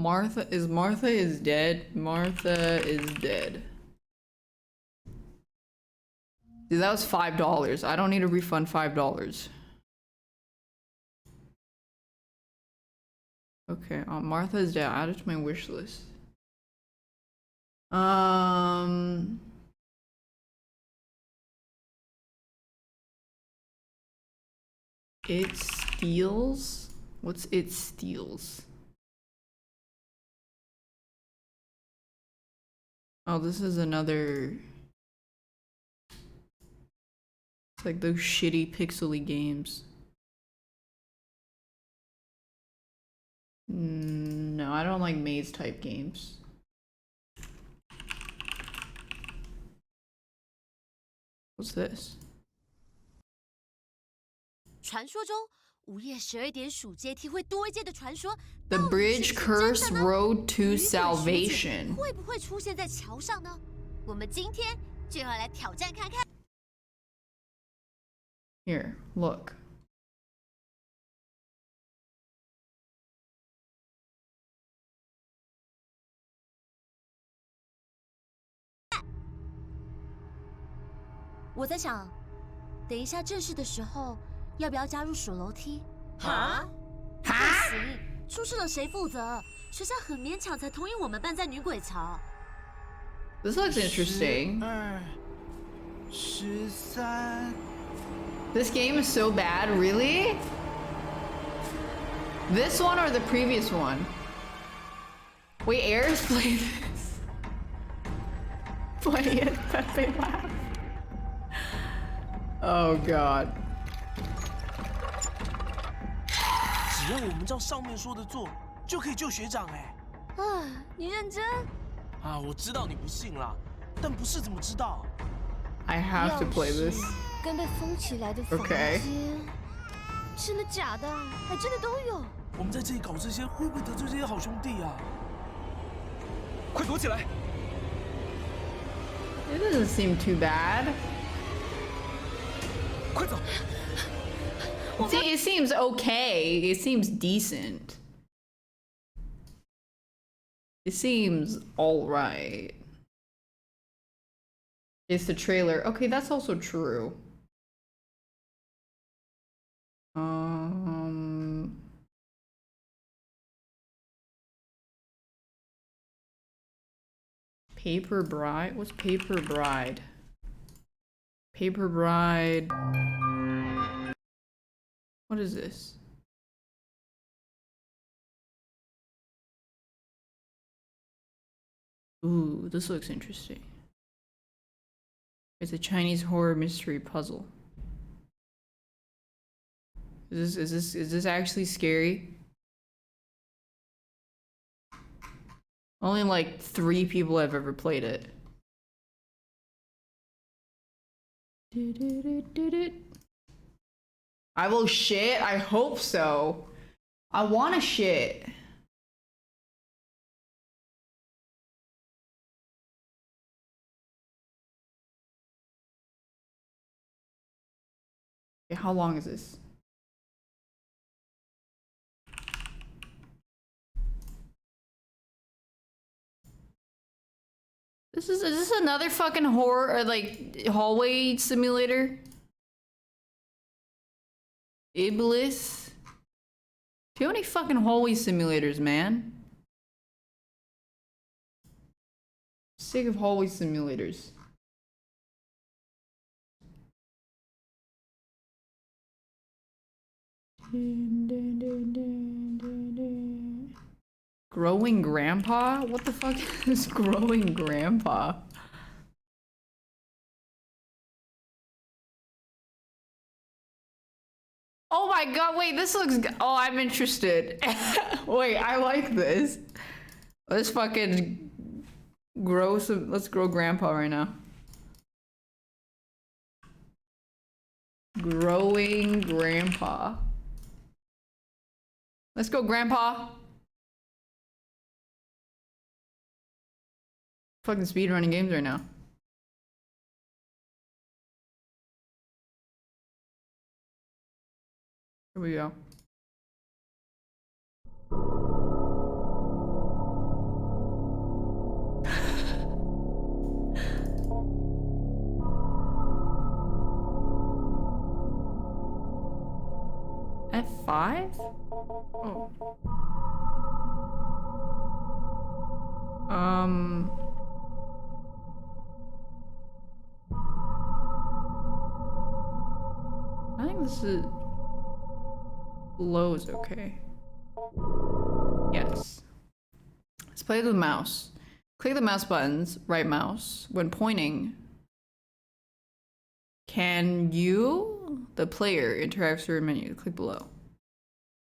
Martha is dead. Martha is dead. Dude, that was $5. I don't need a refund $5. Okay, Martha is dead. Add it to my wish list. It steals? What's it steals? Oh, this is another... It's like those shitty pixely games. No, I don't like maze type games. What's this? 传说中，午夜12点数阶梯会多一阶的传说 The Bridge Curse Road to Salvation 会不会出现在桥上呢？我们今天就要来挑战看看。Here, look. "我在想，等一下正式的时候，要不要加入数楼梯？哈？不行，出事了谁负责？学校很勉强才同意我们办在女鬼桥。This looks interesting. 13。This game is so bad, really? This one or the previous one? Wait, Air's played this. Play it, Pepe laugh. Oh god. 只要我们照上面说的做，就可以救学长哎。啊，你认真？啊，我知道你不信啦，但不是怎么知道？ I have to play this. 跟被封起来的房间，真的假的？还真的都有。我们在这里搞这些，会不会得罪这些好兄弟啊？快躲起来！ It doesn't seem too bad. 快走！ See, it seems okay. It seems decent. It seems alright. It's the trailer. Okay, that's also true. Paper Bride? What's Paper Bride? Paper Bride. What is this? Ooh, this looks interesting. It's a Chinese horror mystery puzzle. Is this actually scary? Only like 3 people have ever played it. I will shit. I hope so. I want to shit. Okay, how long is this? Is this another fucking horror or like hallway simulator? Iblis? Too many fucking hallway simulators, man. Sick of hallway simulators. Growing Grandpa? What the fuck is Growing Grandpa? Oh my god, wait, this looks... Oh, I'm interested. Wait, I like this. Let's fucking grow some... Let's grow Grandpa right now. Growing Grandpa. Let's go, Grandpa. Fucking speedrunning games right now. Here we go. 5? Oh. I think this is... Low is okay. Yes. Let's play with the mouse. Click the mouse buttons, right mouse. When pointing, can you, the player, interact through a menu? Click below.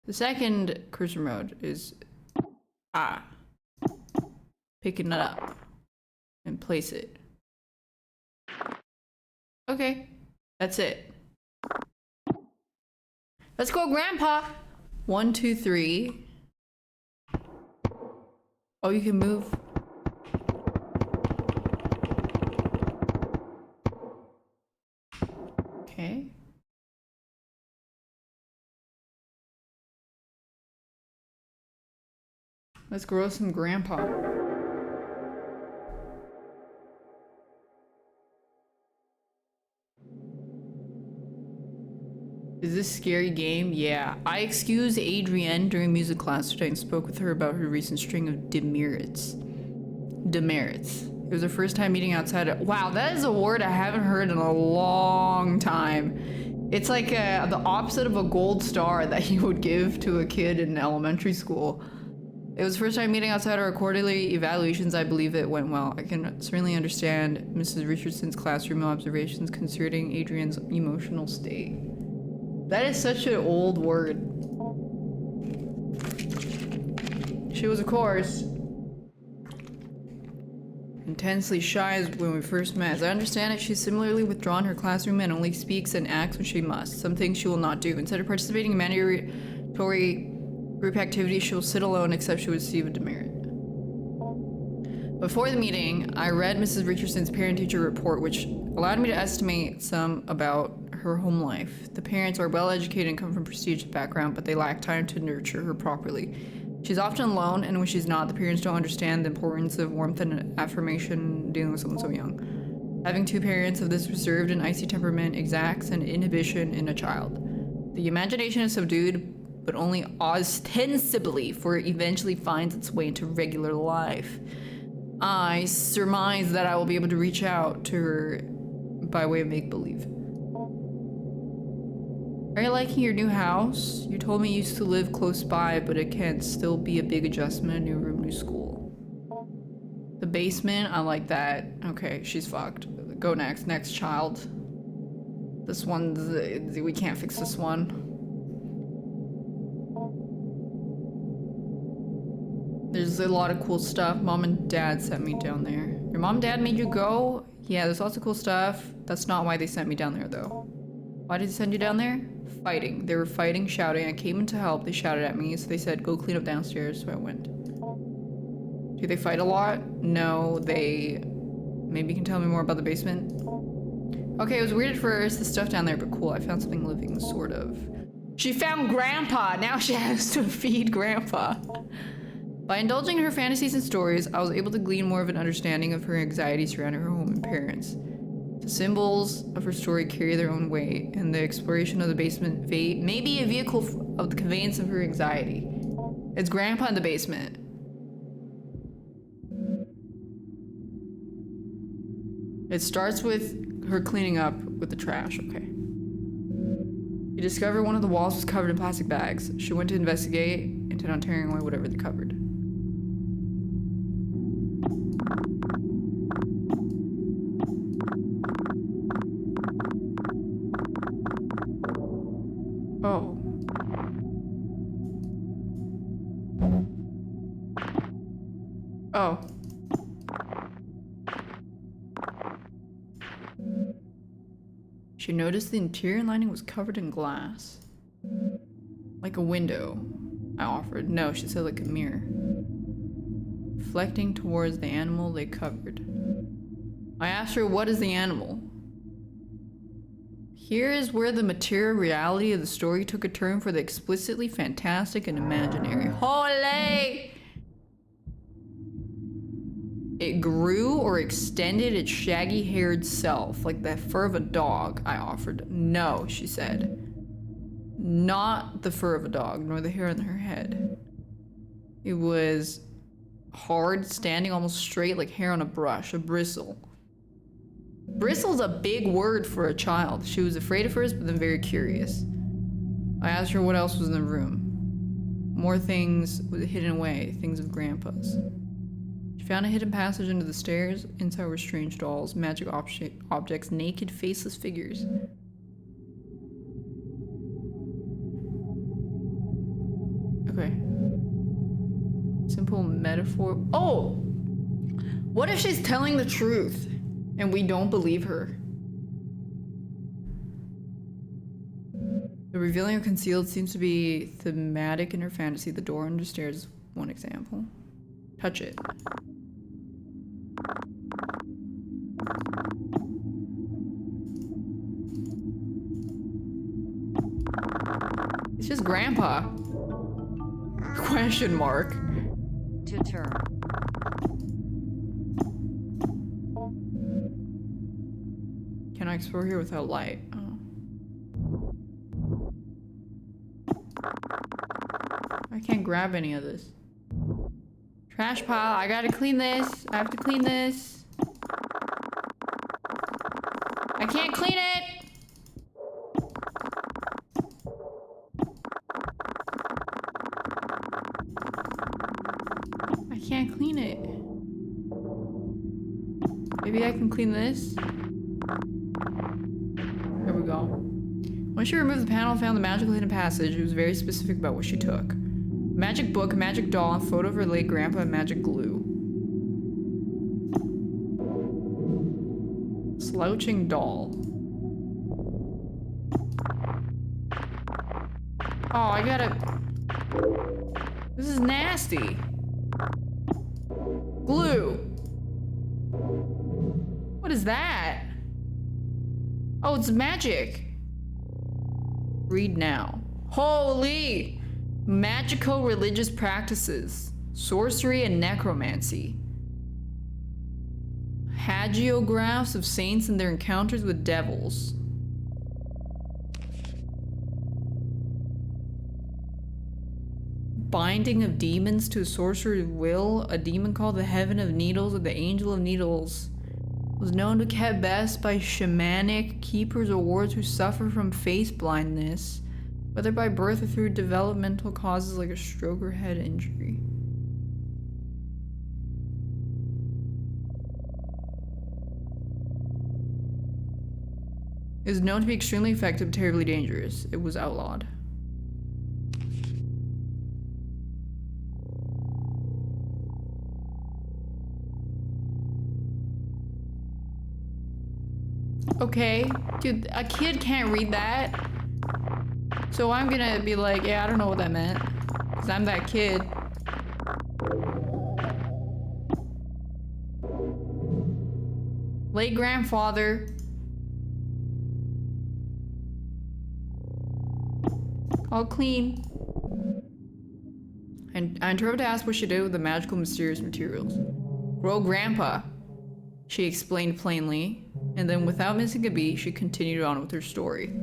The second cursor mode is picking it up and place it. Okay, that's it. Let's go, Grandpa. 1, 2, 3. Oh, you can move. Okay. Let's grow some Grandpa. Is this a scary game? Yeah. I excused Adrienne during music class today and spoke with her about her recent string of demerits. Demerits. It was her first time meeting outside of— wow, that is a word I haven't heard in a long time. It's like the opposite of a gold star that you would give to a kid in elementary school. It was first time meeting outside our quarterly evaluations. I believe it went well. I can certainly understand Mrs. Richardson's classroom observations concerning Adrienne's emotional state. That is such an old word. She was, of course, intensely shy when we first met. As I understand it, she's similarly withdrawn in her classroom and only speaks and acts when she must. Some things she will not do. Instead of participating in mandatory group activities, she will sit alone except she would receive a demerit. Before the meeting, I read Mrs. Richardson's parent-teacher report, which allowed me to estimate some about her home life. The parents are well-educated and come from prestigious background, but they lack time to nurture her properly. She's often alone, and when she's not, the parents don't understand the importance of warmth and affirmation dealing with someone so young. Having two parents of this reserved and icy temperament exacts an inhibition in a child. The imagination is subdued, but only ostensibly, for it eventually finds its way into regular life. I surmise that I will be able to reach out to her by way of make-believe. Are you liking your new house? You told me you used to live close by, but it can still be a big adjustment, new room, new school. The basement, I like that. Okay, she's fucked. Go next. Next child. This one, we can't fix this one. There's a lot of cool stuff. Mom and dad sent me down there. Your mom and dad made you go? Yeah, there's lots of cool stuff. That's not why they sent me down there, though. Why did they send you down there? Fighting. They were fighting, shouting. I came in to help. They shouted at me, so they said, go clean up downstairs, so I went. Do they fight a lot? No, they... Maybe you can tell me more about the basement? Okay, it was weird at first, the stuff down there, but cool. I found something living, sort of. She found Grandpa! Now she has to feed Grandpa. By indulging in her fantasies and stories, I was able to glean more of an understanding of her anxiety surrounding her home and parents. The symbols of her story carry their own weight, and the exploration of the basement may be a vehicle of the conveyance of her anxiety. It's Grandpa in the basement. It starts with her cleaning up with the trash, okay. She discovered one of the walls was covered in plastic bags. She went to investigate, intent on tearing away whatever they covered. Oh. Oh. She noticed the interior lining was covered in glass. Like a window. I offered. No, she said like a mirror. Reflecting towards the animal they covered. I asked her, what is the animal? Here is where the material reality of the story took a turn for the explicitly fantastic and imaginary. Holy! It grew or extended its shaggy-haired self, like the fur of a dog, I offered. No, she said. not the fur of a dog, nor the hair on her head. It was hard, standing almost straight like hair on a brush, a bristle. Bristle's a big word for a child. She was afraid at first, but then very curious. I asked her what else was in the room. More things hidden away, things of Grandpa's. She found a hidden passage under the stairs. Inside were strange dolls, magic objects, naked, faceless figures. Okay. Simple metaphor. Oh! What if she's telling the truth and we don't believe her? The revealing or concealed seems to be thematic in her fantasy. The door under stairs is one example. Touch it. It's just Grandpa. Question mark. To turn. Can I explore here without light? Oh. I can't grab any of this. Trash pile. I gotta clean this. I have to clean this. I can't clean it! I can't clean it. Maybe I can clean this? There we go. When she removed the panel and found the magical hidden passage, it was very specific about what she took. A magic book, a magic doll, and a photo of her late grandpa, and magic glue. Slouching doll. Oh, I gotta... This is nasty. Glue. What is that? Oh, it's magic. Read now. Holy! Magical religious practices. Sorcery and necromancy. Hagiographs of saints and their encounters with devils. Binding of demons to a sorcerer's will. A demon called the Heaven of Needles or the Angel of Needles was known to be kept best by shamanic keepers or wards who suffer from face blindness, whether by birth or through developmental causes like a stroke or head injury. It is known to be extremely effective, terribly dangerous. It was outlawed. Okay, dude, a kid can't read that. So I'm gonna be like, yeah, I don't know what that meant. Because I'm that kid. Late grandfather. All clean. And I interrupted to ask what she did with the magical, mysterious materials. Grow grandpa, she explained plainly. And then without missing a beat, she continued on with her story.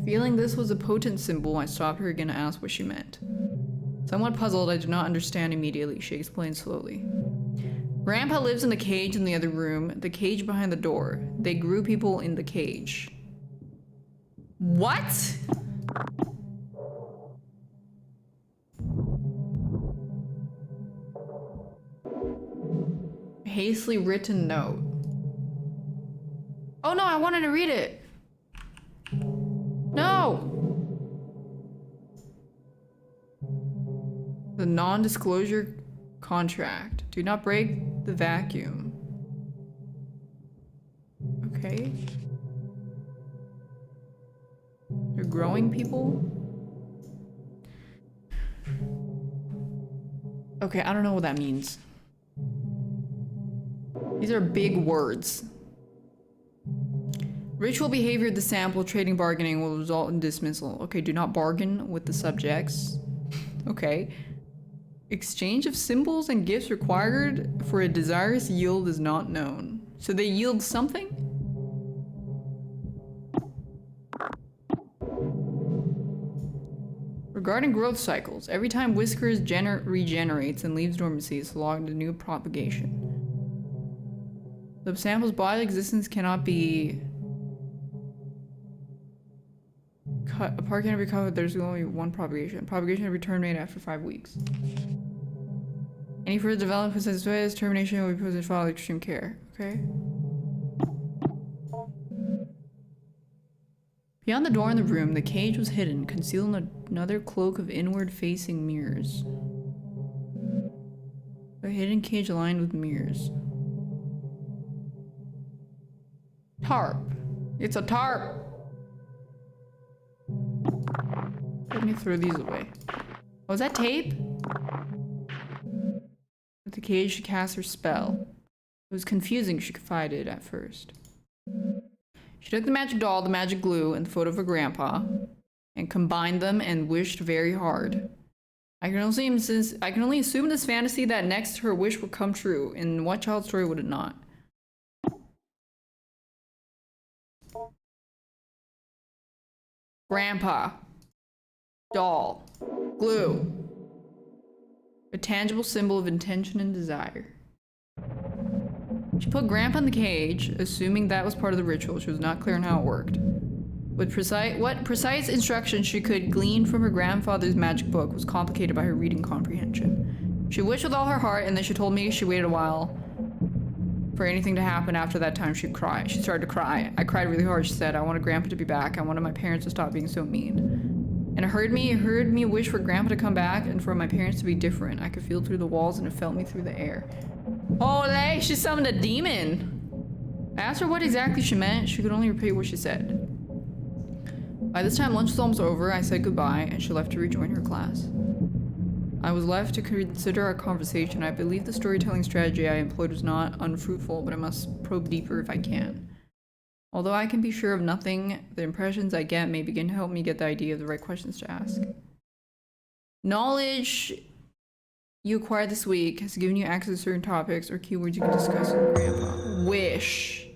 Feeling this was a potent symbol, I stopped her again to ask what she meant. Somewhat puzzled, I did not understand immediately, she explained slowly. Grandpa lives in the cage in the other room, the cage behind the door. They grew people in the cage. What? Hastily written note. Oh no, I wanted to read it. No! The non-disclosure contract. Do not break the vacuum. Okay. They're growing people? Okay, I don't know what that means. These are big words. Ritual behavior of the sample, trading, bargaining will result in dismissal. Okay, do not bargain with the subjects. Okay. Exchange of symbols and gifts required for a desirous yield is not known. So they yield something? Regarding growth cycles, every time Whiskers regenerates and leaves dormancy, it's logged a new propagation. The sample's body existence cannot be cut. A part cannot be cut. There's only one propagation. Propagation will be terminated after 5 weeks. Any further development possesses ways, termination will be put in file extreme care. Okay. Beyond the door in the room, the cage was hidden, concealed in another cloak of inward-facing mirrors. A hidden cage lined with mirrors. Tarp. It's a tarp! Let me throw these away. Oh, is that tape? With the cage, she cast her spell. It was confusing, she confided at first. She took the magic doll, the magic glue, and the photo of her grandpa, and combined them and wished very hard. I can only assume this fantasy that next her wish would come true. In what child's story would it not? Grandpa. Doll. Glue. A tangible symbol of intention and desire. She put Grandpa in the cage, assuming that was part of the ritual. She was not clear on how it worked. What precise instructions she could glean from her grandfather's magic book was complicated by her reading comprehension. She wished with all her heart, and then she told me she waited a while for anything to happen. After that time, she'd cry. She started to cry. I cried really hard. She said, I wanted Grandpa to be back. I wanted my parents to stop being so mean. And it heard me wish for Grandpa to come back and for my parents to be different. I could feel through the walls and it felt me through the air. Holy, she summoned a demon! I asked her what exactly she meant. She could only repeat what she said. By this time, lunch was almost over. I said goodbye and she left to rejoin her class. I was left to consider our conversation. I believe the storytelling strategy I employed was not unfruitful, but I must probe deeper if I can. Although I can be sure of nothing, the impressions I get may begin to help me get the idea of the right questions to ask. Knowledge you acquired this week has given you access to certain topics or keywords you can discuss with Grandpa. Wish.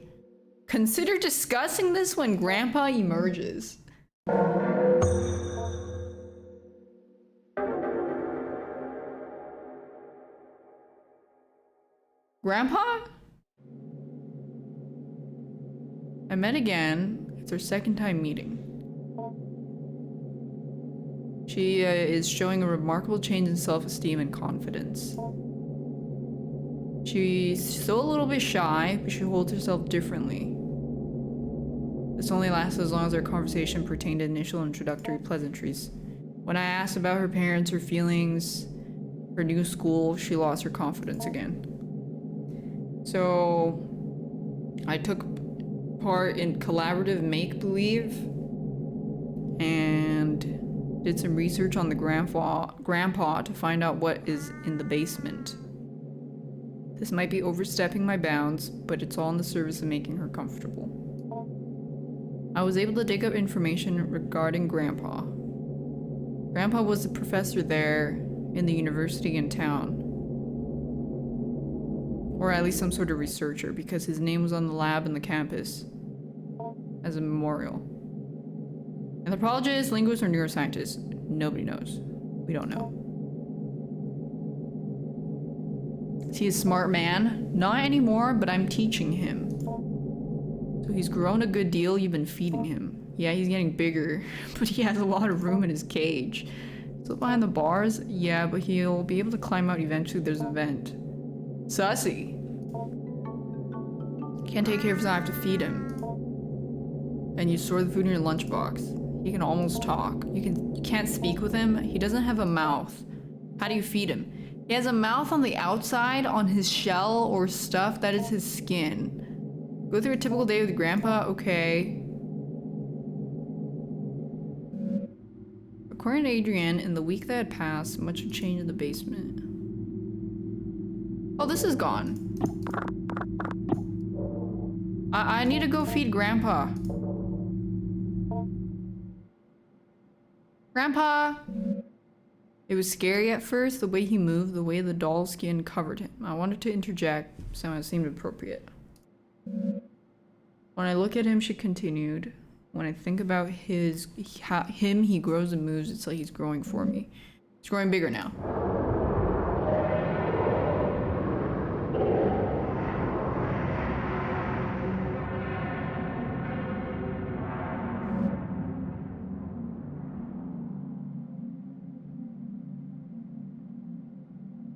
Consider discussing this when Grandpa emerges. Grandpa? I met again. It's our second time meeting. She is showing a remarkable change in self-esteem and confidence. She's still a little bit shy, but she holds herself differently. This only lasted as long as our conversation pertained to initial introductory pleasantries. When I asked about her parents, her feelings, her new school, she lost her confidence again. So I took part in collaborative make-believe and did some research on the grandpa to find out what is in the basement. This might be overstepping my bounds, but it's all in the service of making her comfortable. I was able to dig up information regarding Grandpa. Grandpa was a professor there in the university in town. Or at least some sort of researcher, because his name was on the lab in the campus as a memorial. Anthropologist, linguist, or neuroscientist? Nobody knows. We don't know. Is he a smart man? Not anymore, but I'm teaching him. So he's grown a good deal. You've been feeding him. Yeah, he's getting bigger, but he has a lot of room in his cage. So behind the bars? Yeah, but he'll be able to climb out eventually. There's a vent. Sussy. Can't take care of his eye, I have to feed him. And you store the food in your lunchbox. He can almost talk. You can't speak with him. He doesn't have a mouth. How do you feed him? He has a mouth on the outside, on his shell or stuff. That is his skin. Go through a typical day with Grandpa. Okay. According to Adrienne, in the week that had passed, much had changed in the basement. Oh, this is gone. I need to go feed Grandpa. Grandpa! It was scary at first, the way he moved, the way the doll skin covered him. I wanted to interject, so it seemed appropriate. When I look at him, she continued, When I think about him, he grows and moves. It's like he's growing for me. He's growing bigger now.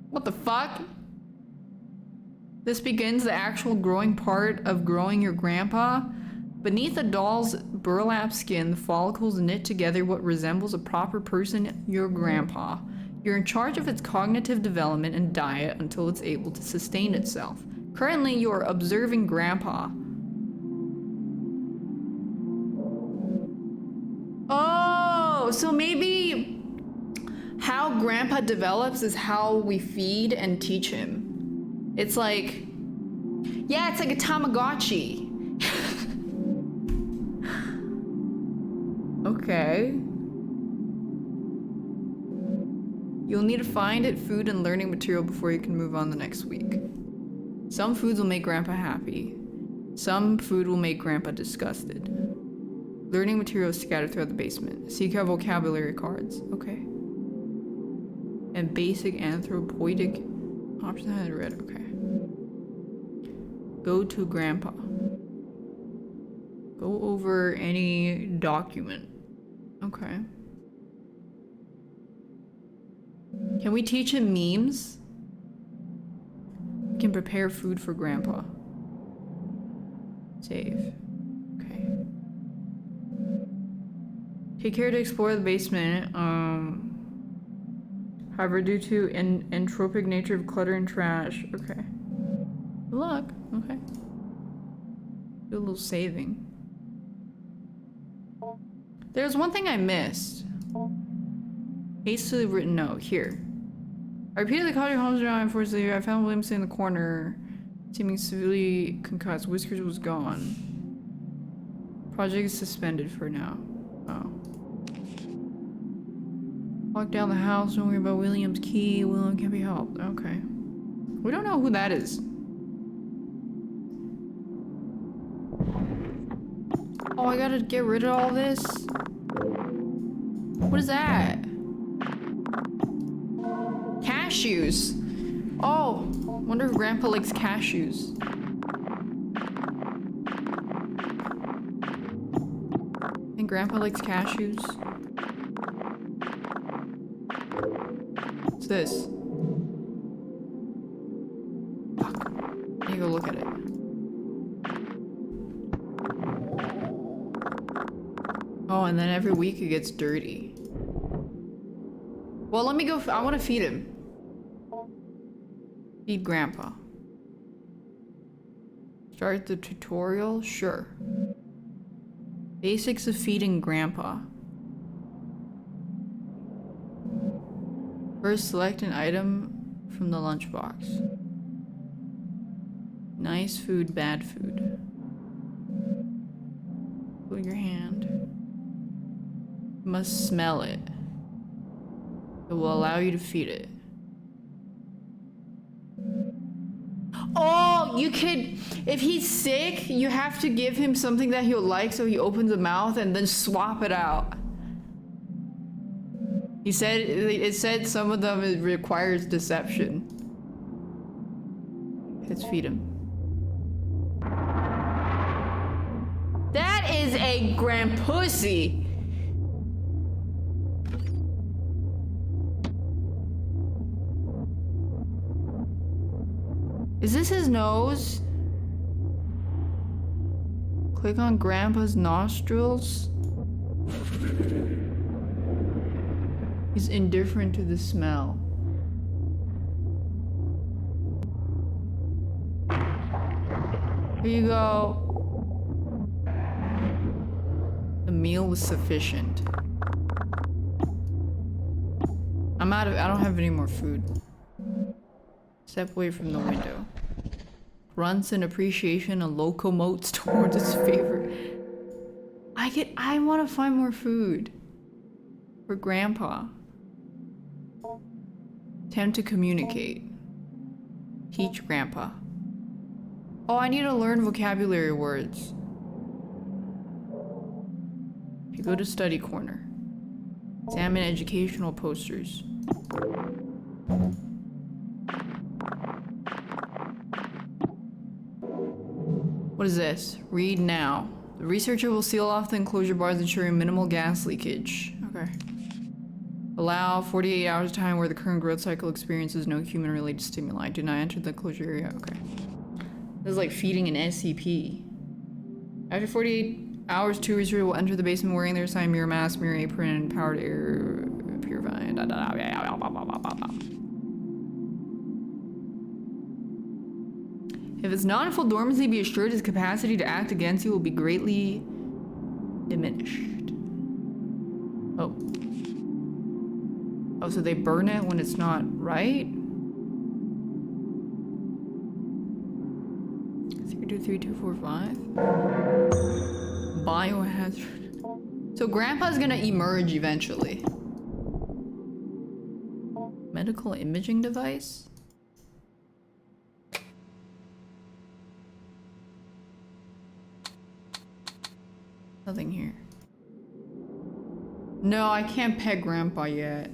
What the fuck? This begins the actual growing part of growing your grandpa. Beneath the doll's burlap skin, the follicles knit together what resembles a proper person, your grandpa. You're in charge of its cognitive development and diet until it's able to sustain itself. Currently, you're observing grandpa. Oh, so maybe how grandpa develops is how we feed and teach him. It's like, yeah, it's like a Tamagotchi. Okay. You'll need to find it food and learning material before you can move on the next week. Some foods will make grandpa happy. Some food will make grandpa disgusted. Learning materials scattered throughout the basement. Seek out vocabulary cards. Okay. And basic anthropoidic options I had read. Okay. Go to grandpa. Go over any document. Okay. Can we teach him memes? We can prepare food for grandpa. Save. Okay. Take care to explore the basement. However, due to entropic nature of clutter and trash. Okay. Good luck. Okay. Do a little saving. There's one thing I missed. Hastily written note. Here. I repeatedly called your homes around. Unfortunately, I found Williamson in the corner, seeming severely concussed. Whiskers was gone. Project is suspended for now. Oh. Walk down the house. Don't worry about William's key. William can't be helped. Okay. We don't know who that is. Oh, I gotta get rid of all this? What is that? Cashews. Oh, wonder if Grandpa likes cashews. I think Grandpa likes cashews. What's this? Fuck. I need to go look at it. Oh, and then every week it gets dirty. Well, let me go. I want to feed him. Feed Grandpa. Start the tutorial? Sure. Basics of feeding Grandpa. First, select an item from the lunchbox. Nice food, bad food. Put your hand. You must smell it. It will allow you to feed it. Oh, you could, if he's sick, you have to give him something that he'll like so he opens a mouth and then swap it out. He said, it said some of them it requires deception. Let's feed him. That is a grandpussy. Is this his nose? Click on Grandpa's nostrils. He's indifferent to the smell. Here you go. The meal was sufficient. I don't have any more food. Step away from the window. Grunts in appreciation and locomotes towards its favorite. I want to find more food. For Grandpa. Attempt to communicate. Teach Grandpa. Oh, I need to learn vocabulary words. You go to study corner. Examine educational posters. What is this? Read now. The researcher will seal off the enclosure bars, ensuring minimal gas leakage. Okay. Allow 48 hours time where the current growth cycle experiences no human-related stimuli. Do not enter the enclosure area. Okay. This is like feeding an SCP. After 48 hours, two researchers will enter the basement wearing their assigned mirror mask, mirror apron, and powered air purifying. If it's not in full dormancy, be assured its capacity to act against you will be greatly diminished. Oh. Oh, so they burn it when it's not right? 323245. Biohazard. So Grandpa's gonna emerge eventually. Medical imaging device? Nothing here. No, I can't pet Grandpa yet.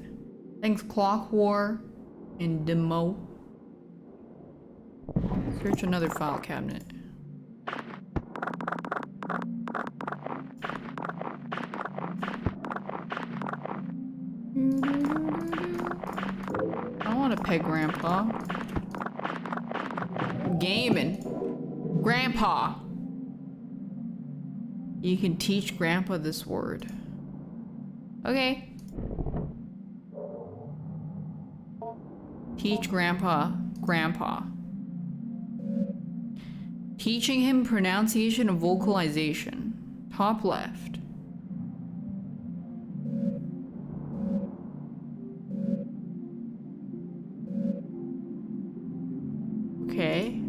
Thanks, Clock War and Demo. Search another file cabinet. I don't want to pet Grandpa. Gaming. Grandpa. You can teach Grandpa this word. Okay. Teach Grandpa. Grandpa. Teaching him pronunciation and vocalization. Top left. Okay.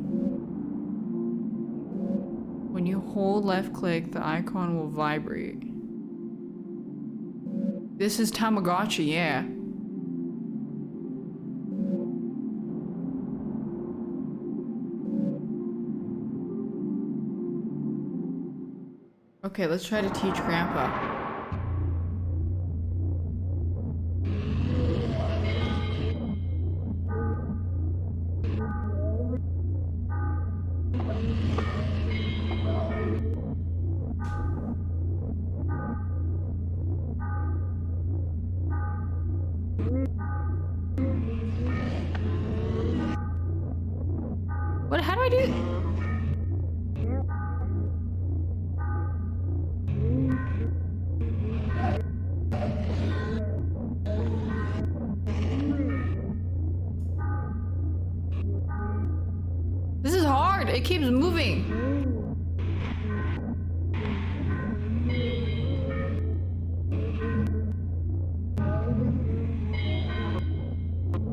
When you hold left click, the icon will vibrate. This is Tamagotchi, yeah. Okay, let's try to teach Grandpa. What? How do I do? This is hard. It keeps moving.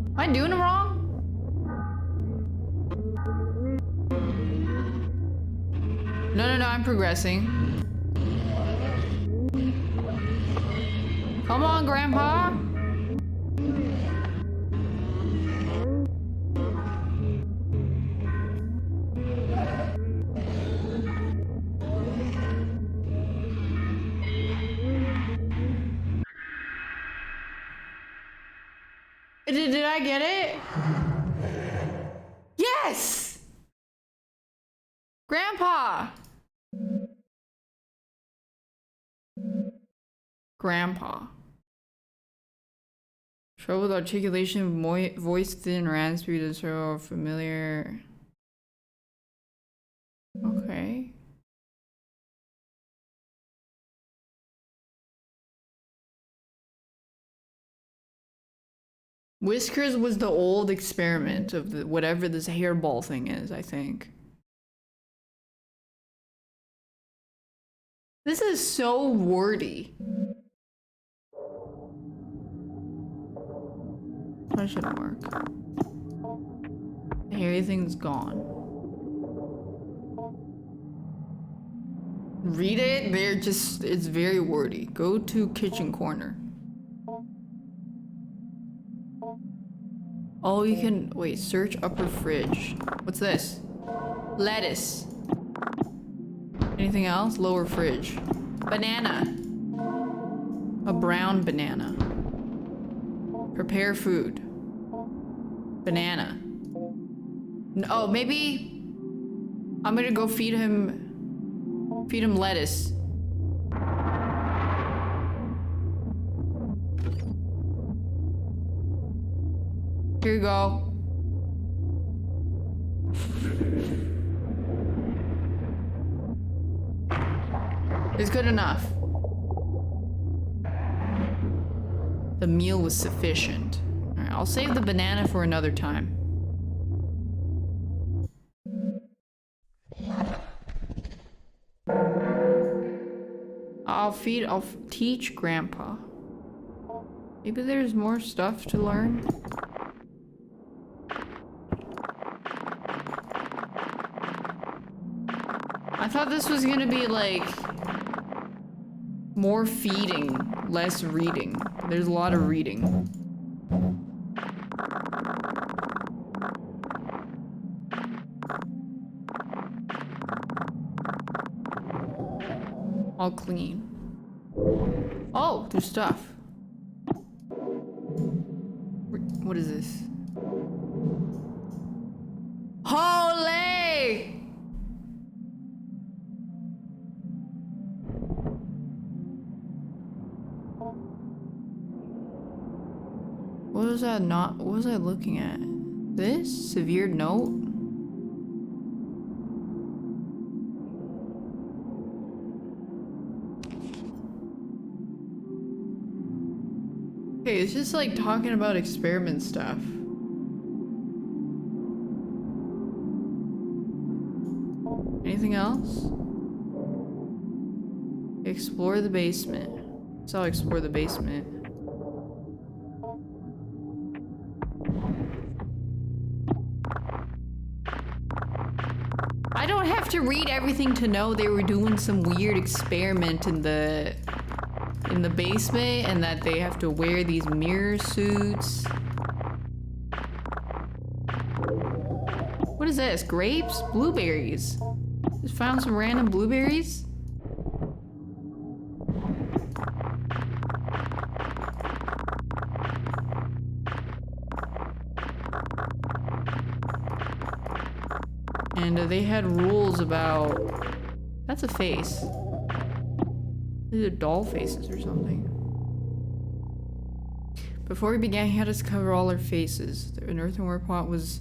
Am I doing it wrong? No, I'm progressing. Come on, Grandpa. Did I get it? Yes! Grandpa! Grandpa. Trouble with articulation, voice thin, raspy, to show familiar. Okay. Whiskers was the old experiment of the whatever this hairball thing is, I think. This is so wordy. That shouldn't work. Everything's gone. Read it, it's very wordy. Go to kitchen corner. Oh, you can, wait, search upper fridge. What's this? Lettuce. Anything else? Lower fridge. Banana. A brown banana. Prepare food. Banana. Oh, maybe I'm gonna go feed him lettuce. Here you go. It's good enough. The meal was sufficient. All right, I'll save the banana for another time. I'll teach Grandpa. Maybe there's more stuff to learn. I thought this was gonna be like more feeding, less reading. There's a lot of reading. All clean. Oh, there's stuff. What is this? Holy! What was that not? What was I looking at? This? Severe note? Okay, it's just like talking about experiment stuff. Anything else? Explore the basement. So I'll explore the basement. I don't have to read everything to know they were doing some weird experiment in the basement and that they have to wear these mirror suits. What is this? Grapes? Blueberries? Just found some random blueberries? And they had rules about... That's a face. These are doll faces or something. Before we began, he had us cover all our faces. An earthenware pot was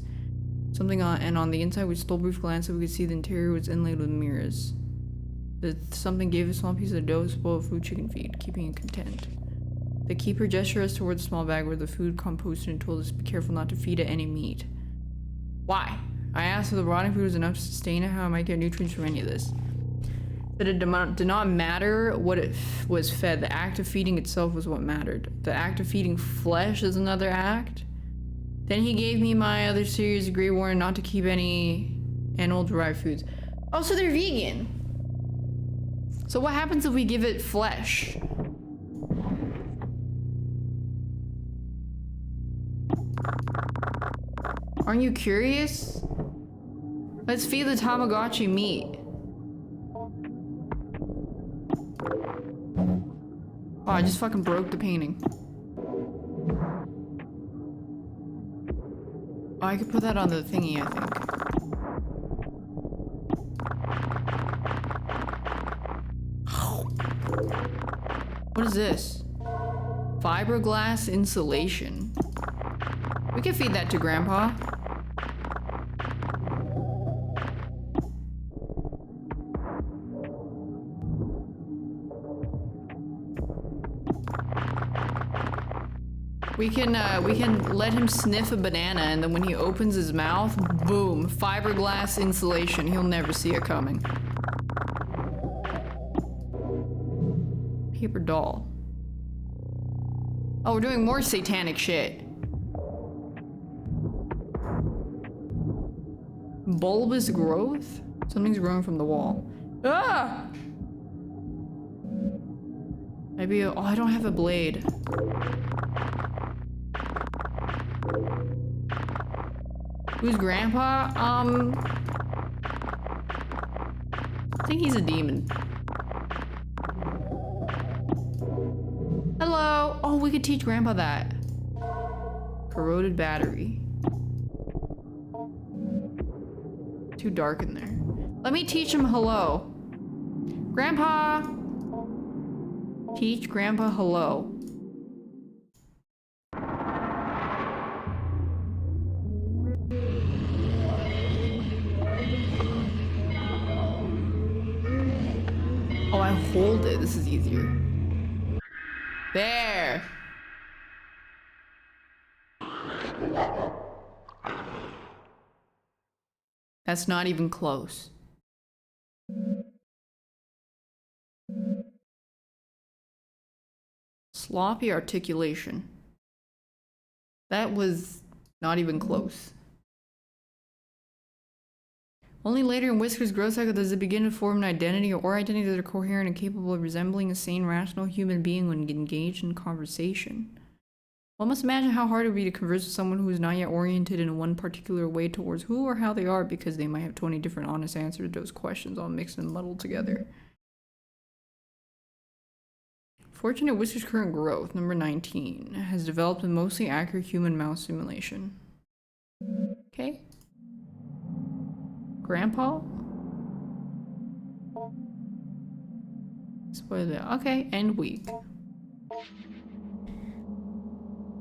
something on, and on the inside we stole a brief glance so we could see the interior was inlaid with mirrors. Something gave a small piece of dough, spoiled food, chicken feed, keeping it content. The keeper gestured us towards the small bag where the food composted and told us to be careful not to feed it any meat. Why? I asked if the rotting food was enough to sustain it, how I might get nutrients from any of this. But it did not matter what it was fed. The act of feeding itself was what mattered. The act of feeding flesh is another act. Then he gave me my other series of Grey Warning not to keep any animal-derived foods. Oh, so they're vegan. So what happens if we give it flesh? Aren't you curious? Let's feed the Tamagotchi meat. Oh, I just fucking broke the painting. Oh, I could put that on the thingy, I think. What is this? Fiberglass insulation. We can feed that to Grandpa. We can let him sniff a banana, and then when he opens his mouth, boom, fiberglass insulation. He'll never see it coming. Paper doll. Oh, we're doing more satanic shit. Bulbous growth? Something's growing from the wall. Ah! Maybe, oh, I don't have a blade. Who's Grandpa? I think he's a demon. Oh, we could teach Grandpa that. Corroded battery. Too dark in there. Let me teach him hello. Grandpa! Teach Grandpa hello. Oh, I hold it. This is easier. There! That's not even close. Sloppy articulation. That was not even close. Only later in Whisker's growth cycle does it begin to form an identity or identities that are coherent and capable of resembling a sane, rational human being when engaged in conversation. One must imagine how hard it would be to converse with someone who is not yet oriented in one particular way towards who or how they are, because they might have 20 different honest answers to those questions all mixed and muddled together. Fortunate Whisker's current growth, number 19, has developed a mostly accurate human-mouse simulation. Okay. Grandpa? Spoiler. Okay, and week.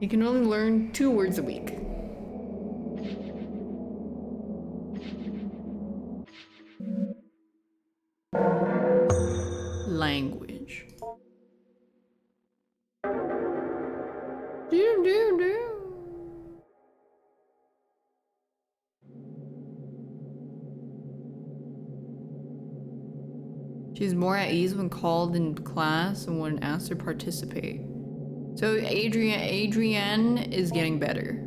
You can only learn 2 words a week. Language. Do. She's more at ease when called in class and when asked to participate. So Adrienne is getting better.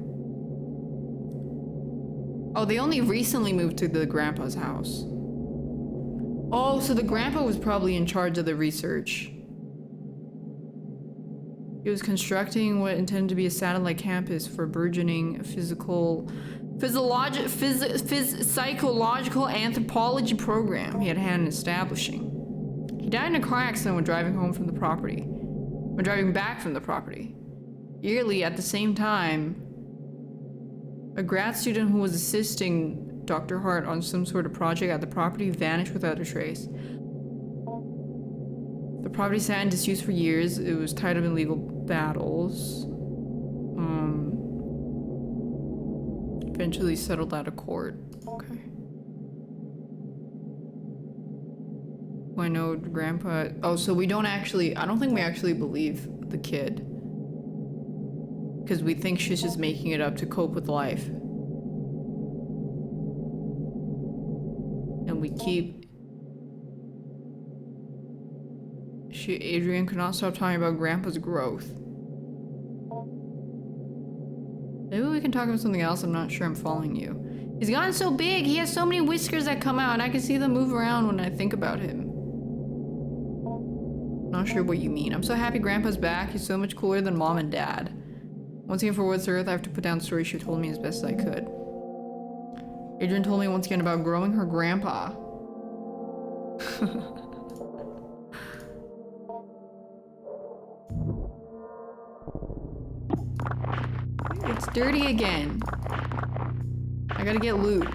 Oh, they only recently moved to the grandpa's house. Oh, so the grandpa was probably in charge of the research. He was constructing what intended to be a satellite campus for burgeoning psychological anthropology program he had had in establishing. He died in a car accident when driving back from the property. Yearly, at the same time, a grad student who was assisting Dr. Hart on some sort of project at the property vanished without a trace. The property sat in disuse for years. It was tied up in legal battles. Eventually settled out of court. Okay. I know Grandpa. Oh, so we don't actually. I don't think we actually believe the kid. Because we think she's just making it up to cope with life. And we keep. Adrienne could not stop talking about Grandpa's growth. Maybe we can talk about something else. I'm not sure I'm following you. He's gotten so big. He has so many whiskers that come out, and I can see them move around when I think about him. Not sure what you mean. I'm so happy Grandpa's back. He's so much cooler than Mom and Dad. Once again, for what's Earth, I have to put down the story she told me as best as I could. Adrienne told me once again about growing her grandpa. It's dirty again. I gotta get loot.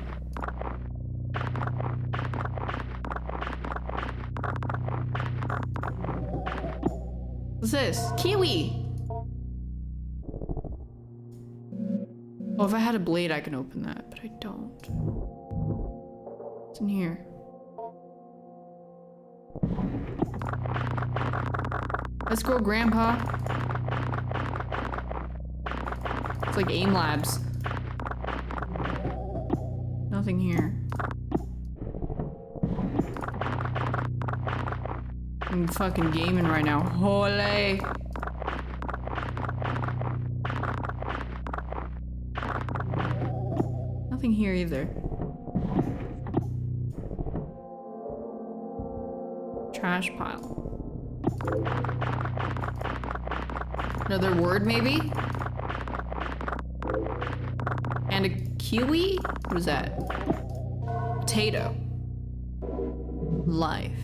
What's this? Kiwi! Oh, if I had a blade, I can open that, but I don't. What's in here? Let's go, Grandpa. It's like AIM Labs. Nothing here. I'm fucking gaming right now. Holy! Nothing here either. Trash pile. Another word, maybe? And a kiwi? What is that? Potato. Life.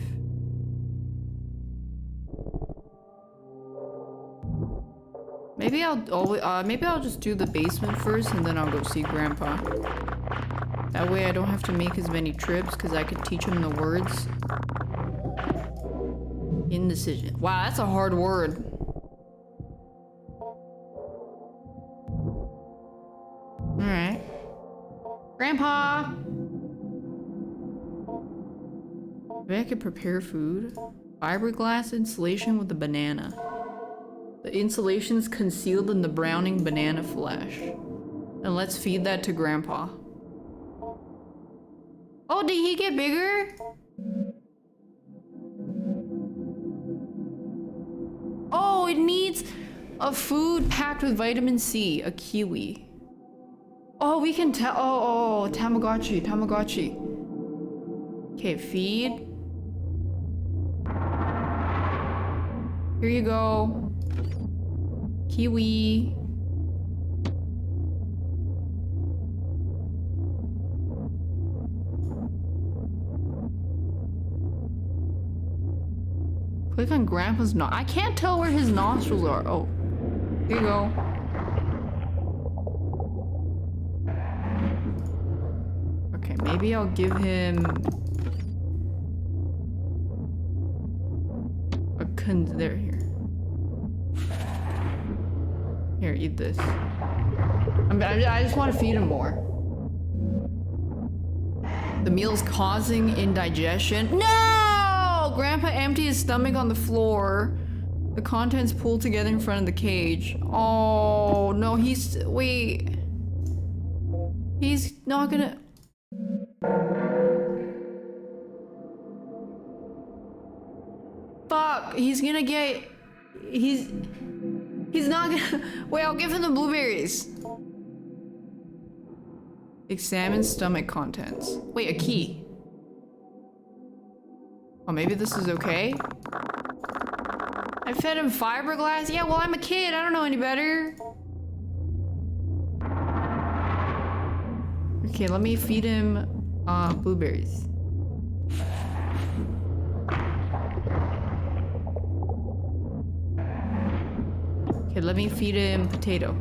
Maybe I'll just do the basement first and then I'll go see Grandpa. That way I don't have to make as many trips because I could teach him the words. Indecision. Wow, that's a hard word. Alright. Grandpa! Maybe I could prepare food. Fiberglass insulation with a banana. The insulation is concealed in the browning banana flesh. And let's feed that to Grandpa. Oh, did he get bigger? Oh, it needs a food packed with vitamin C, a kiwi. Oh, we can tell. Oh, Tamagotchi, Tamagotchi. Okay, feed. Here you go. Kiwi. Click on Grandpa's I can't tell where his nostrils are. Oh, here you go. Okay, maybe I'll give him there, here. Here, eat this. I just want to feed him more. The meal's causing indigestion. No! Grandpa emptied his stomach on the floor. The contents pulled together in front of the cage. Oh, no, wait. He's not gonna... Fuck, he's gonna get... He's not gonna... Wait, I'll give him the blueberries. Examine stomach contents. Wait, a key. Oh, maybe this is okay? I fed him fiberglass? Yeah, well, I'm a kid. I don't know any better. Okay, let me feed him blueberries. Okay, let me feed him potato.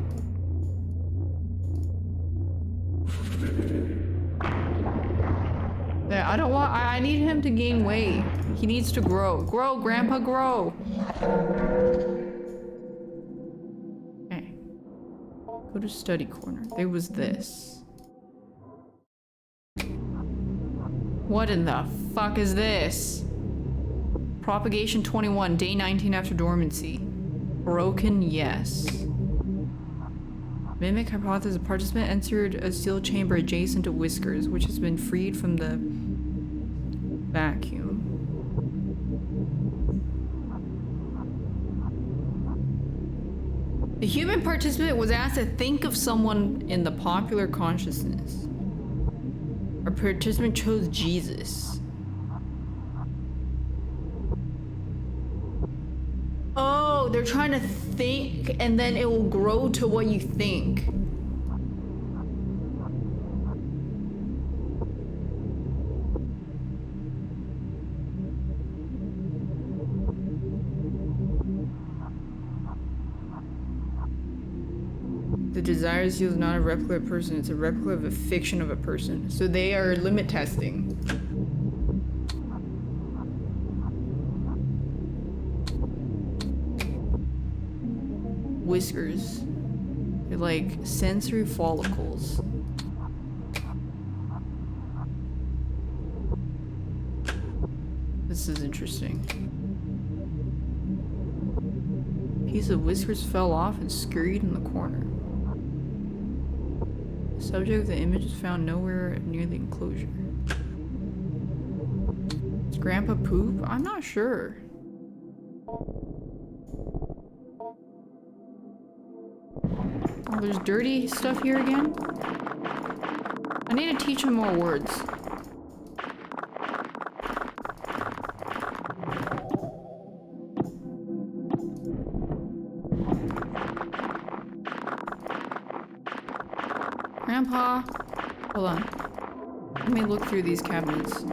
There, I need him to gain weight. He needs to grow. Grow, Grandpa, grow. Okay. Go to study corner. There was this. What in the fuck is this? Propagation 21, day 19 after dormancy. Broken, yes. Mimic hypothesis. A participant entered a sealed chamber adjacent to Whiskers, which has been freed from the vacuum. The human participant was asked to think of someone in the popular consciousness. Our participant chose Jesus. Oh, they're trying to think and then it will grow to what you think. The desired seal is not a replica of a person, it's a replica of a fiction of a person. So they are limit testing. Whiskers. They're like sensory follicles. This is interesting. A piece of Whiskers fell off and scurried in the corner. The subject of the image is found nowhere near the enclosure. Does Grandpa poop? I'm not sure. Oh, there's dirty stuff here again? I need to teach him more words. Grandpa, hold on. Let me look through these cabinets.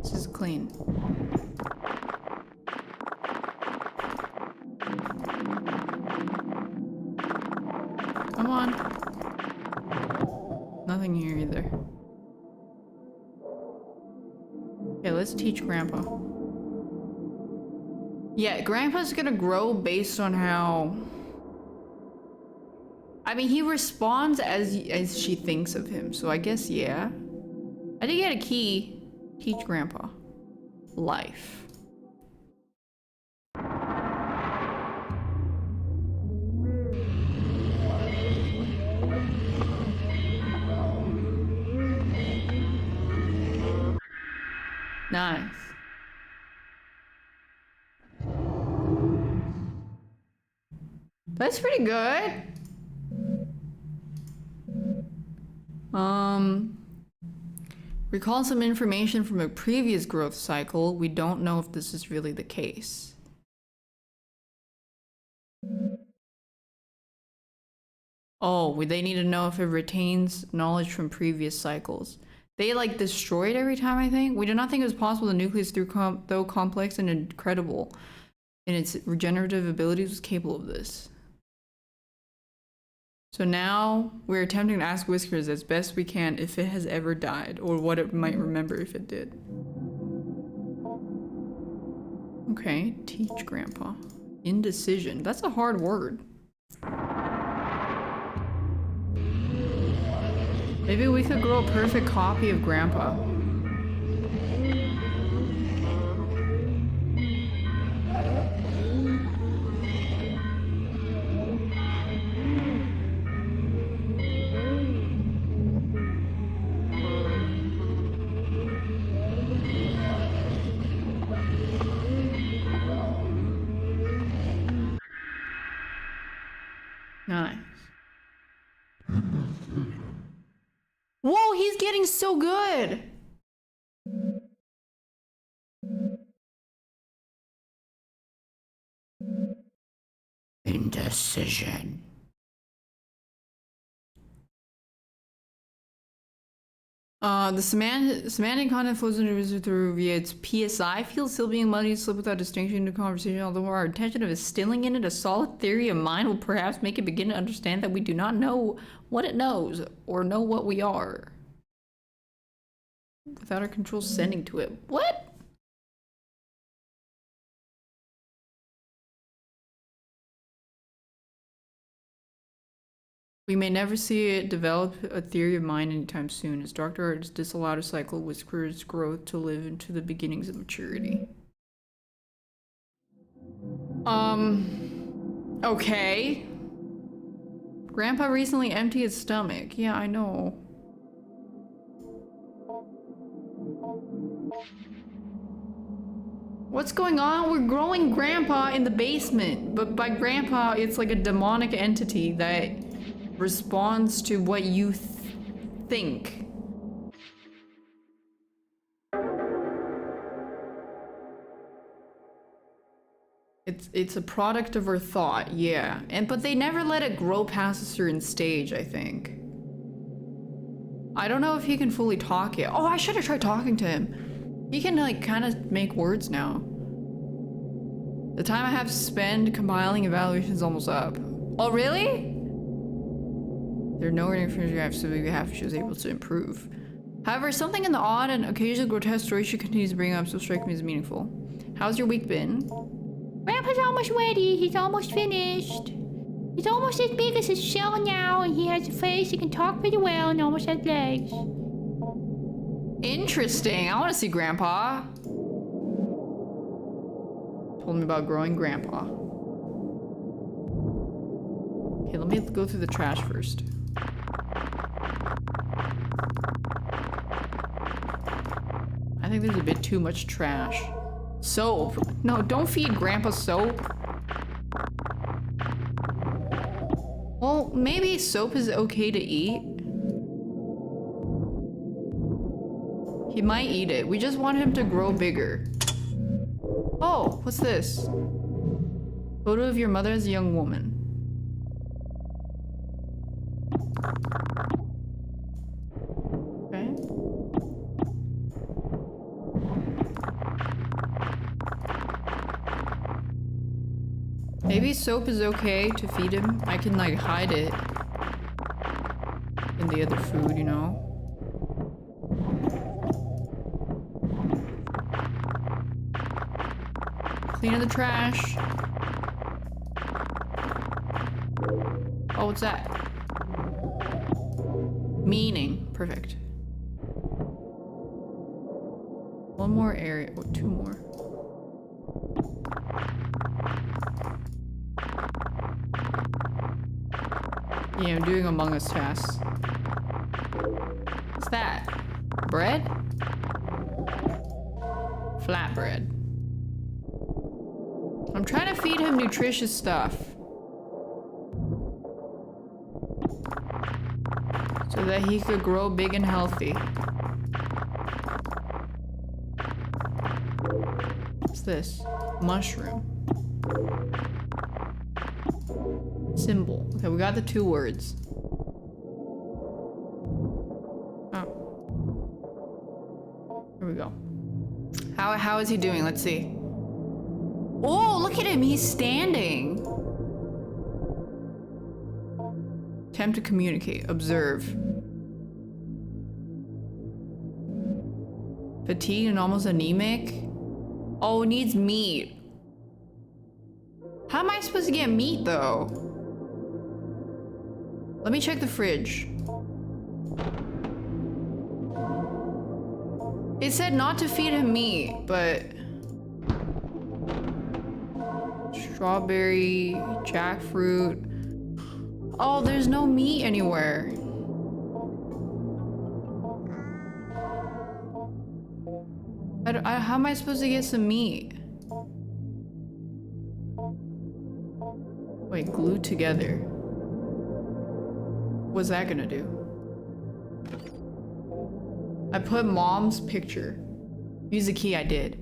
This is clean. Come on. Nothing here either. Okay, let's teach Grandpa. Yeah, Grandpa's gonna grow based on how... I mean, he responds as she thinks of him, so I guess, yeah. I did get a key. Teach Grandpa. Life. Nice. That's pretty good. Recall some information from a previous growth cycle. We don't know if this is really the case. Oh, they need to know if it retains knowledge from previous cycles. They like destroy it every time, I think. We do not think it was possible the nucleus, though complex and incredible in its regenerative abilities, was capable of this. So now we're attempting to ask Whiskers as best we can if it has ever died, or what it might remember if it did. Okay, teach Grandpa. Indecision. That's a hard word. Maybe we could grow a perfect copy of Grandpa. Nice. Whoa, he's getting so good! Indecision. The semantic content flows into through via its PSI field, still being muddy and slip without distinction into conversation, although our intention of instilling in it a solid theory of mind will perhaps make it begin to understand that we do not know what it knows, or know what we are. Without our control sending to it. What? We may never see it develop a theory of mind anytime soon, as Dr. Arts disallowed a cycle of Whisker's growth to live into the beginnings of maturity. Okay. Grandpa recently emptied his stomach. Yeah, I know. What's going on? We're growing Grandpa in the basement, but by Grandpa, it's like a demonic entity that responds to what you think. It's a product of her thought, yeah. But they never let it grow past a certain stage, I think. I don't know if he can fully talk yet. Oh, I should have tried talking to him. He can like kind of make words now. The time I have to spend compiling evaluations is almost up. Oh, really? There are no information I have to behalf she was able to improve. However, something in the odd and occasional grotesque story she continues to bring up still strikes me as meaningful. How's your week been? Grandpa's almost ready. He's almost finished. He's almost as big as his shell now, and he has a face, he can talk pretty well, and almost has legs. Interesting. I want to see Grandpa. Told me about growing Grandpa. Okay, let me go through the trash first. I think there's a bit too much trash. Soap. No, don't feed Grandpa soap. Well, maybe soap is okay to eat. He might eat it. We just want him to grow bigger. Oh, what's this? Photo of your mother as a young woman. Okay. Maybe soap is okay to feed him. I can like hide it. in the other food, you know? Cleaning the trash. Oh, what's that? Meaning. Perfect. One more area. Oh, two more. Yeah, I'm doing Among Us tasks. What's that? Bread? Flatbread. I'm trying to feed him nutritious stuff. So that he could grow big and healthy. What's this? Mushroom. Symbol. Okay, we got the 2 words. Oh. Here we go. How is he doing? Let's see. Oh, look at him. He's standing. Attempt to communicate. Observe. Fatigued and almost anemic. Oh, needs meat. How am I supposed to get meat though? Let me check the fridge. It said not to feed him meat, but... Strawberry, jackfruit. Oh, there's no meat anywhere. How am I supposed to get some meat? Wait, glued together. What's that gonna do? I put mom's picture. Use the key, I did.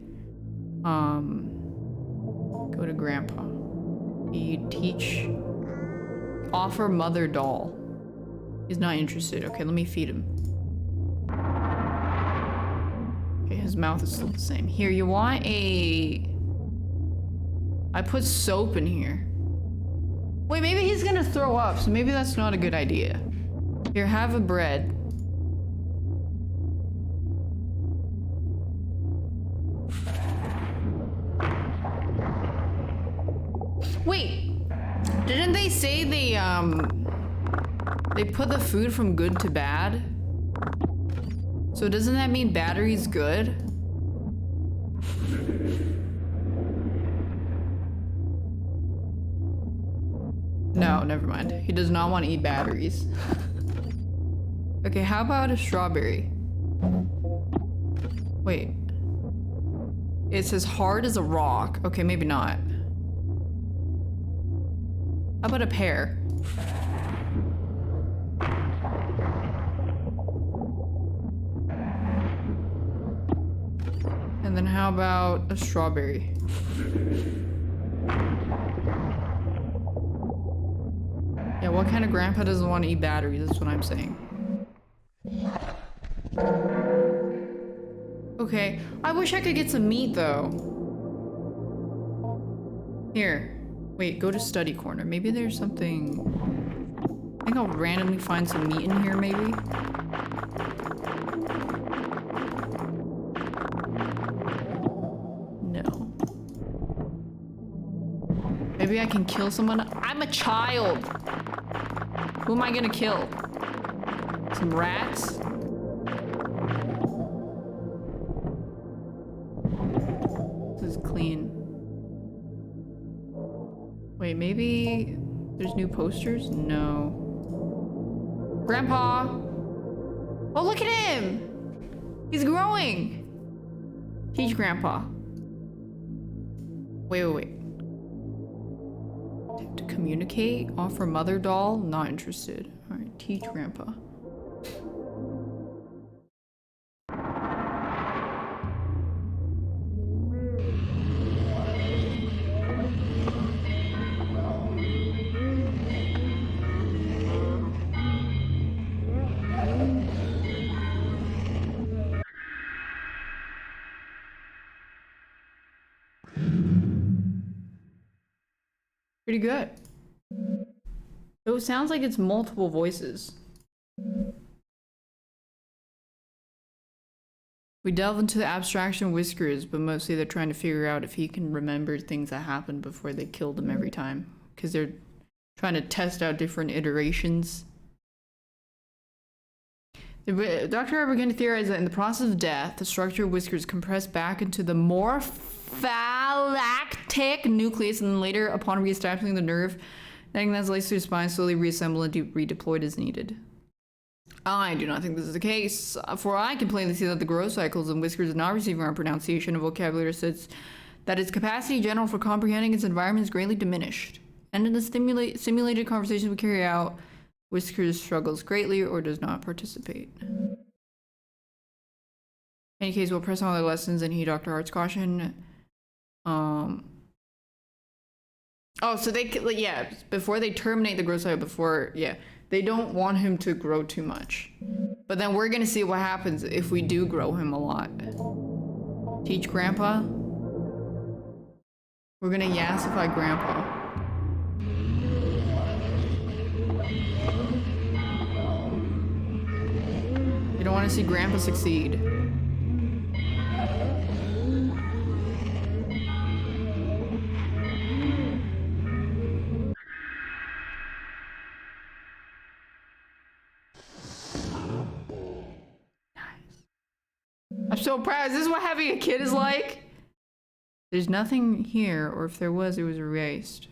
Go to grandpa. Teach. Offer mother doll. He's not interested. Okay, let me feed him. Okay, his mouth is still the same. Here, you want a... I put soap in here. Wait, maybe he's gonna throw up, so maybe that's not a good idea. Here, have a bread. Wait, didn't they say they put the food from good to bad? So doesn't that mean battery's good? No, never mind. He does not want to eat batteries. Okay, how about a strawberry? Wait. It's as hard as a rock. Okay, maybe not. How about a pear? And then how about a strawberry? Yeah, what kind of grandpa doesn't want to eat batteries? That's what I'm saying. Okay, I wish I could get some meat though. Here. Wait, go to study corner. Maybe there's something... I think I'll randomly find some meat in here, maybe? No. Maybe I can kill someone? I'm a child! Who am I gonna kill? Some rats? This is clean. Wait, maybe there's new posters? No. Grandpa! Oh, look at him! He's growing! Teach Grandpa. Wait. To communicate? Offer mother doll? Not interested. Alright, teach Grandpa. Pretty good. It sounds like it's multiple voices. We delve into the abstraction of Whiskers, but mostly they're trying to figure out if he can remember things that happened before they killed him every time. Because they're trying to test out different iterations. Dr. Harper began to theorize that in the process of death, the structure of Whiskers compressed back into the morphalactic nucleus, and then later, upon reestablishing the nerve, netting that's laced through the spine, slowly reassembled and redeployed as needed. I do not think this is the case, for I can plainly see that the growth cycles in Whiskers is not receiving our pronunciation of vocabulary, such that its capacity in general for comprehending its environment is greatly diminished. And in the simulated conversations we carry out, Whiskers struggles greatly or does not participate. In any case, we'll press on other lessons and heed Dr. Hart's caution. Oh, so they, yeah, before they terminate the growth cycle, they don't want him to grow too much. But then we're gonna see what happens if we do grow him a lot. Teach Grandpa. We're gonna yassify Grandpa. You don't want to see Grandpa succeed. I'm so proud. Is this what having a kid is like? There's nothing here, or if there was, it was erased.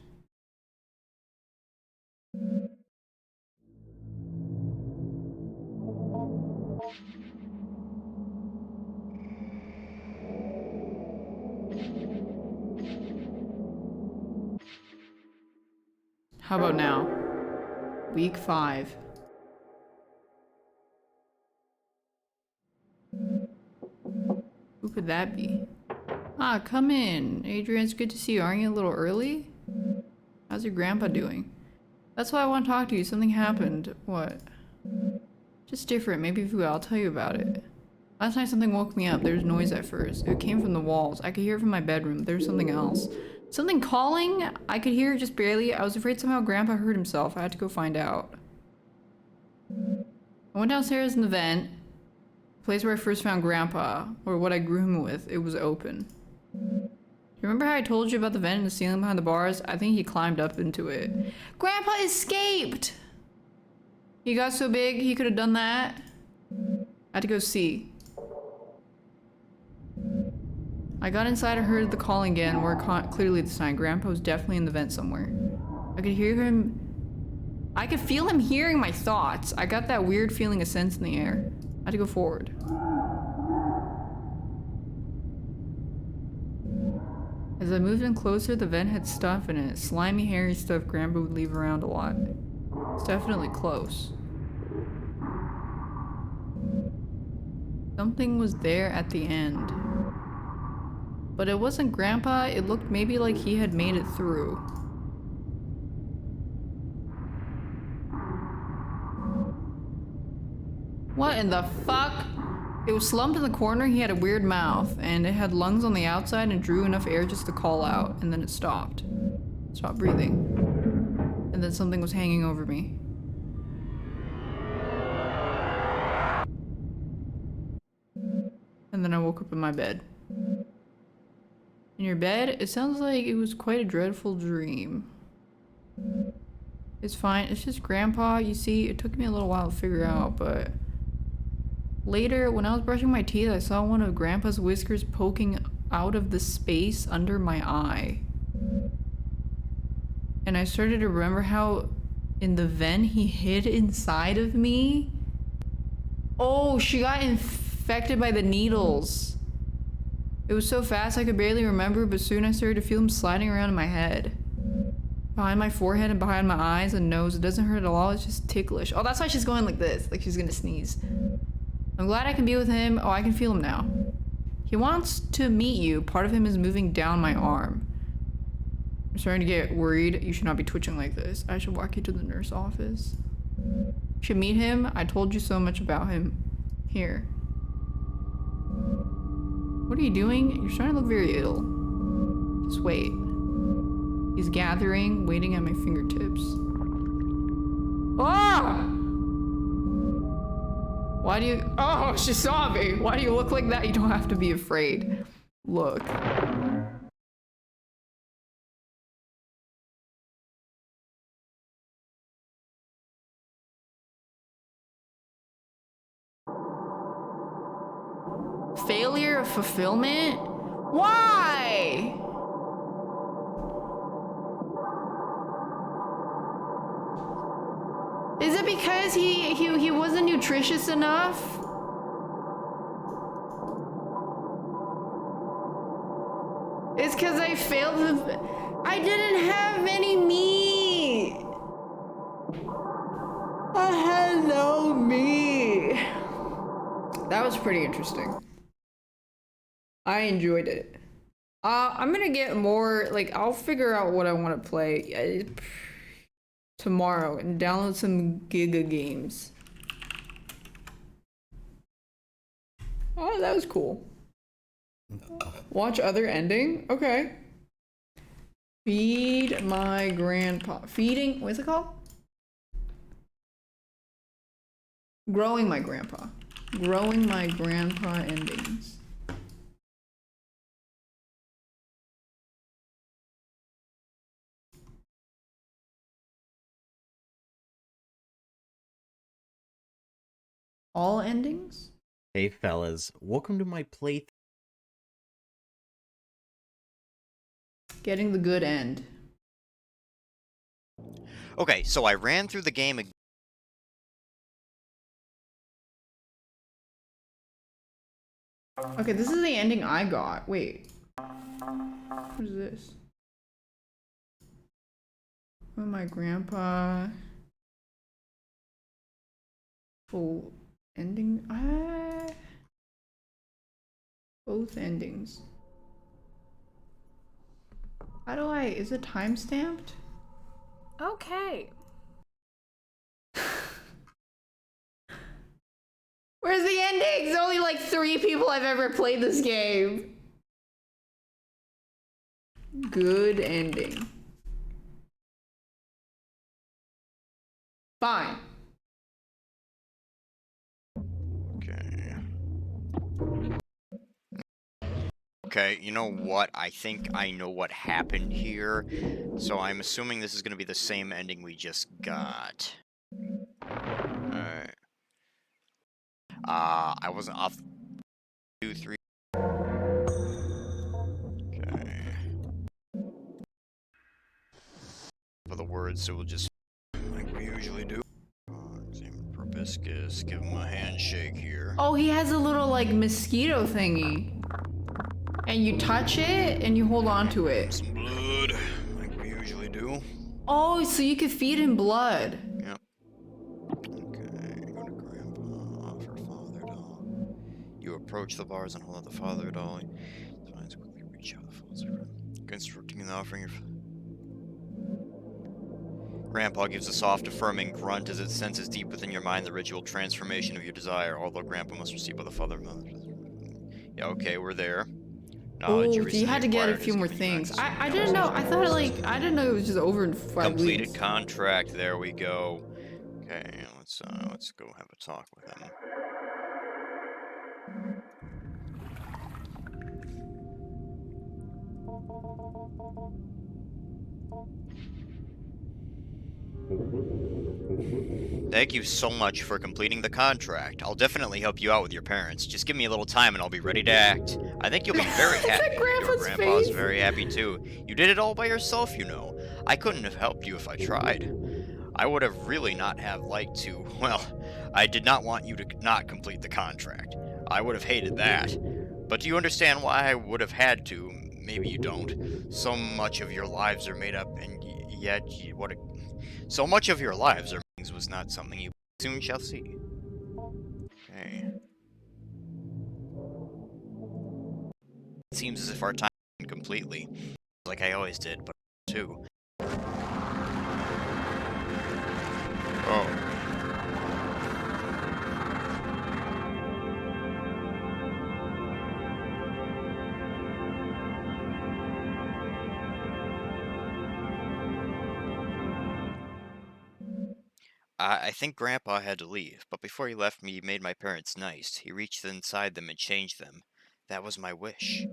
How about now? Week 5. Who could that be? Ah, come in. Adrian, it's good to see you. Aren't you a little early? How's your grandpa doing? That's why I want to talk to you. Something happened. What? Just different. Maybe if I'll tell you about it. Last night something woke me up. There was noise at first. It came from the walls. I could hear it from my bedroom. There was something else. Something calling? I could hear it just barely. I was afraid somehow Grandpa hurt himself. I had to go find out. I went downstairs in the vent. The place where I first found Grandpa, or what I grew him with. It was open. You remember how I told you about the vent in the ceiling behind the bars? I think he climbed up into it. Grandpa escaped! He got so big he could have done that. I had to go see. I got inside and heard the calling again, more clearly this time. Grandpa was definitely in the vent somewhere. I could hear him. I could feel him hearing my thoughts. I got that weird feeling of sense in the air. I had to go forward. As I moved in closer, the vent had stuff in it. Slimy, hairy stuff Grandpa would leave around a lot. It's definitely close. Something was there at the end. But it wasn't Grandpa. It looked maybe like he had made it through. What in the fuck? It was slumped in the corner. He had a weird mouth, and it had lungs on the outside and drew enough air just to call out, and then it stopped. Stopped breathing. And then something was hanging over me. And then I woke up in my bed. In your bed? It sounds like it was quite a dreadful dream. It's fine. It's just Grandpa. You see, it took me a little while to figure out, but... Later, when I was brushing my teeth, I saw one of Grandpa's whiskers poking out of the space under my eye. And I started to remember how in the vent he hid inside of me. Oh, she got infected by the needles. It was so fast I could barely remember, but soon I started to feel him sliding around in my head. Behind my forehead and behind my eyes and nose. It doesn't hurt at all, it's just ticklish. Oh, that's why she's going like this, like she's gonna sneeze. I'm glad I can be with him. Oh, I can feel him now. He wants to meet you. Part of him is moving down my arm. I'm starting to get worried. You should not be twitching like this. I should walk you to the nurse office. You should meet him. I told you so much about him. Here. What are you doing? You're starting to look very ill. Just wait. He's gathering, waiting at my fingertips. Ah! Why do you... Oh, she saw me. Why do you look like that? You don't have to be afraid. Look. Failure of fulfillment? Why? Is it because he wasn't nutritious enough? It's because I failed the... I didn't have any meat! I had no meat! That was pretty interesting. I enjoyed it. I'm gonna get more, like, I'll figure out what I want to play tomorrow and download some Giga games. Oh, that was cool. Watch other ending? Okay. Feed my grandpa. Feeding, what's it called? Growing my grandpa. Growing my grandpa endings. All endings? Hey fellas, welcome to my play. Getting the good end. Okay, so I ran through the game. Okay, this is the ending I got. Wait. What is this? Oh, my grandpa. Full ending. Both endings. How do I... Is it time stamped? Okay. Where's the endings? Only like 3 people I've ever played this game. Good ending. Fine. Okay. Okay, you know what? I think I know what happened here. So I'm assuming this is going to be the same ending we just got. Alright. I wasn't off 2, 3. Okay. For the words, so we'll just, like we usually do. Examine proboscis, give him a handshake here. Oh, he has a little like mosquito thingy. And you touch it and you hold on to it. Some blood, like we usually do. Oh, so you could feed him blood. Yep. Okay, go to Grandpa, offer father doll. You approach the bars and hold out the father doll. Finds quickly reach out the father. Constructing the offering. Grandpa gives a soft, affirming grunt as it senses deep within your mind the ritual transformation of your desire, although Grandpa must receive by the father and mother. Yeah, okay, we're there. Oh, so you had to get a few more things. I didn't know. I thought I didn't know it was just over in 5 Completed weeks. contract. There we go. Okay, let's go have a talk with him. Thank you so much for completing the contract. I'll definitely help you out with your parents. Just give me a little time and I'll be ready to act. I think you'll be very happy. Your grandpa's face. very happy too. You did it all by yourself, you know. I couldn't have helped you if I tried. I would have really not have liked to. Well, I did not want you to not complete the contract. I would have hated that. But do you understand why I would have had to? Maybe you don't. So much of your lives are made up, and yet so much of your lives are was not something you soon shall see. Okay. It seems as if our time completely, like I always did, but too. Oh. I think Grandpa had to leave, but before he left me, he made my parents nice. He reached inside them and changed them. That was my wish.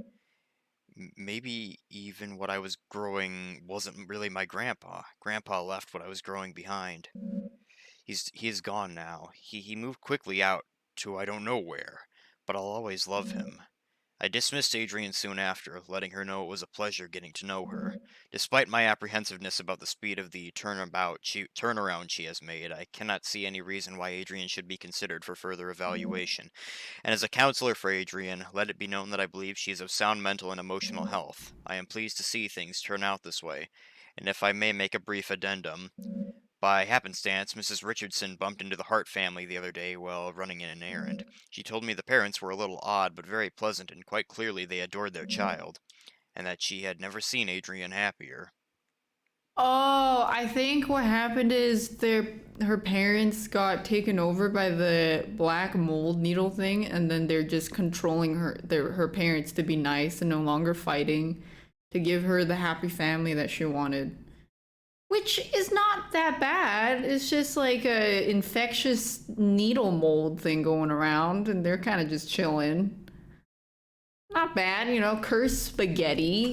Maybe even what I was growing wasn't really my grandpa. Grandpa left what I was growing behind. He is gone now. He moved quickly out to I don't know where, but I'll always love him. I dismissed Adrian soon after, letting her know it was a pleasure getting to know her. Despite my apprehensiveness about the speed of the turnaround she has made, I cannot see any reason why Adrian should be considered for further evaluation. And as a counselor for Adrian, let it be known that I believe she is of sound mental and emotional health. I am pleased to see things turn out this way. And if I may make a brief addendum, by happenstance, Mrs. Richardson bumped into the Hart family the other day while running in an errand. She told me the parents were a little odd, but very pleasant, and quite clearly they adored their child, and that she had never seen Adrian happier. Oh, I think what happened is her parents got taken over by the black mold needle thing, and then they're just controlling her parents to be nice and no longer fighting, to give her the happy family that she wanted. Which is not that bad. It's just like a infectious needle mold thing going around, and they're kind of just chilling. Not bad, you know, curse spaghetti.